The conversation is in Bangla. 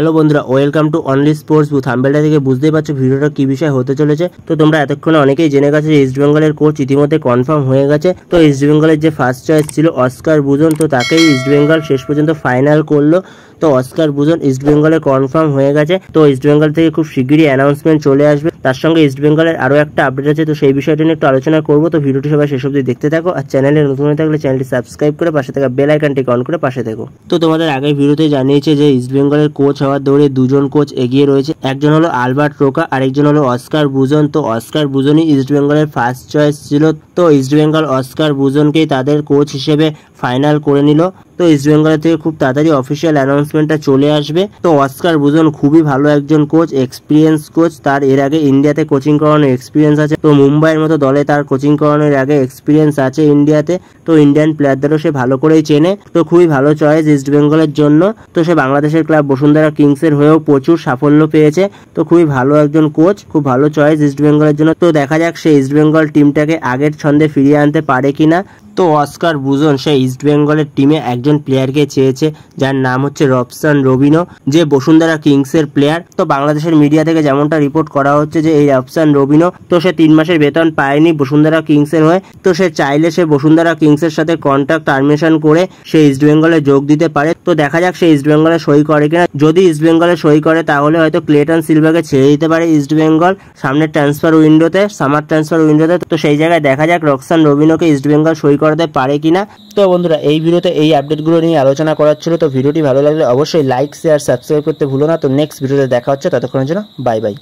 হ্যালো বন্ধুরা, welcome to only sports booth. থাম্বনেলটা থেকে বুঝতেই পারছো ভিডিওটা কি বিষয় হতে চলেছে। তো তোমরা এতক্ষণে অনেকেই জেনে গেছো যে ইস্ট বেঙ্গলের কোচ ইতিমধ্যে কনফার্ম হয়ে গেছে। তো ইস্ট বেঙ্গলের যে ফার্স্ট চয়েস ছিল অস্কার বুজন, তো তাকেই ইস্ট বেঙ্গল শেষ পর্যন্ত ফাইনাল করলো। তো অস্কার বুজন ইস্ট বেঙ্গলের কনফার্ম হয়ে গেছে। তো ইস্ট বেঙ্গল থেকে খুব শিগগিরই অ্যানাউন্সমেন্ট চলে আসবে। তার সঙ্গে ইস্ট বেঙ্গলের আরও একটা আপডেট আছে, তো সেই বিষয়টা নিয়ে একটু আলোচনা করবো। তো ভিডিওটি সবাই শেষ অবধি দেখতে থাকো, আর চ্যানেলে নতুন হয়ে থাকলে চ্যানেলটি সাবস্ক্রাইব করে পাশে থাকা বেল আইকনটিকে অন করে পাশে থেকো। তো তোমাদের আগের ভিডিওতে জানিয়েছে যে ইস্ট বেঙ্গলের কোচ হওয়ার দৌড়ে দুজন কোচ এগিয়ে রয়েছে, একজন হলো আলবার্ট রোকা আর একজন হলো অস্কার বুজন। তো অস্কার বুজনই ইস্ট বেঙ্গলের ফার্স্ট চয়েস ছিল। তো ইস্ট বেঙ্গল অস্কার বুজনকেই তাদের কোচ হিসেবে ফাইনাল করে নিল। তো ইস্ট বেঙ্গলের থেকে খুব তাড়াতাড়ি অফিসিয়াল অ্যানাউন্সমেন্টটা চলে আসবে। তো অস্কার বুজন খুবই ভালো একজন কোচ, এক্সপিরিয়েন্স কোচ। তার এর আগে ইন্ডিয়াতে কোচিং করানোর এক্সপিরিয়েন্স আছে। তো মুম্বাইয়ের মতো দলে তার কোচিং করানোর আগে এক্সপিরিয়েন্স আছে ইন্ডিয়াতে। তো ইন্ডিয়ান প্লেয়ারদেরও সে ভালো করেই চেনে। তো খুবই ভালো চয়েস ইস্ট বেঙ্গলের জন্য। তো সে বাংলাদেশের ক্লাব বসুন্ধরা কিংসের হয়েও প্রচুর সাফল্য পেয়েছে। তো খুবই ভালো একজন কোচ, খুব ভালো চয়েস ইস্ট বেঙ্গলের জন্য। তো দেখা যাক সে ইস্ট বেঙ্গল টিমটাকে আগের ছন্দে ফিরিয়ে আনতে পারে কিনা। তো অস্কার বুজন সে ইস্ট বেঙ্গলের টিমে একজন প্লেয়ারকে চেয়েছে, যার নাম হচ্ছে রবসান রবিনো, যে বসুন্ধরা কিংসের প্লেয়ার। তো বাংলাদেশের মিডিয়া থেকে যেমনটা রিপোর্ট করা হচ্ছে যে এই রবসান রবিনো, তো সে 3 মাসের বেতন পায়নি বসুন্ধরা কিংসের হয়ে। তো সে চাইলে সে বসুন্ধরা কিংসের সাথে কন্ট্রাক্ট টার্মিনেশন করে সে ইস্ট বেঙ্গলে যোগ দিতে পারে। তো দেখা যাক সে ইস্ট বেঙ্গলে সই করে কিনা। যদি ইস্ট বেঙ্গলে সই করে তাহলে হয়তো ক্লেটন সিলভাকে ছেড়ে দিতে পারে ইস্ট বেঙ্গল সামনের ট্রান্সফার উইন্ডোতে, সামার ট্রান্সফার উইন্ডোতে। তো সেই জায়গায় দেখা যাক রবসান রবিনোকে ইস্ট বেঙ্গল সই করাতে পারে কিনা। তো বন্ধুরা, এই ভিডিওতে এই আপডেটগুলো নিয়ে আলোচনা করার ছিল। তো ভিডিওটি ভালো লাগলে অবশ্যই লাইক, শেয়ার, সাবস্ক্রাইব করতে ভুলো না। তো নেক্সট ভিডিওতে দেখা হচ্ছে, ততক্ষণের জন্য বাই বাই।